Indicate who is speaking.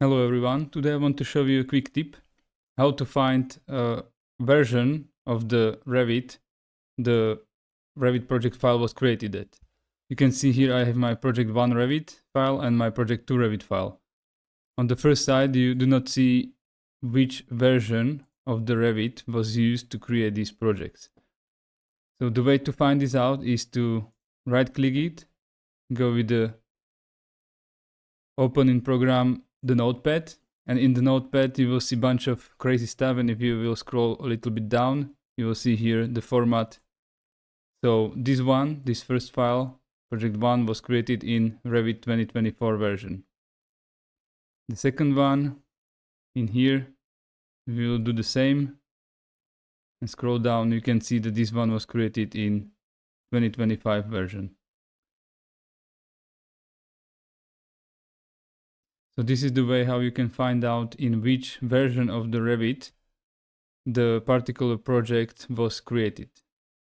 Speaker 1: Hello everyone, today I want to show you a quick tip how to find a version of the Revit project file was created at. You can see here I have my project 1 Revit file and my project 2 Revit file. On the first side you do not see which version of the Revit was used to create these projects. So the way to find this out is to right click it, go with the open in program the notepad, and in the notepad you will see a bunch of crazy stuff, and if you will scroll a little bit down you will see here the format. So this first file, project 1, was created in Revit 2024 version. The second one in here, we will do the same and scroll down. You can see that this one was created in 2025 version. So this is the way how you can find out in which version of the Revit the particular project was created.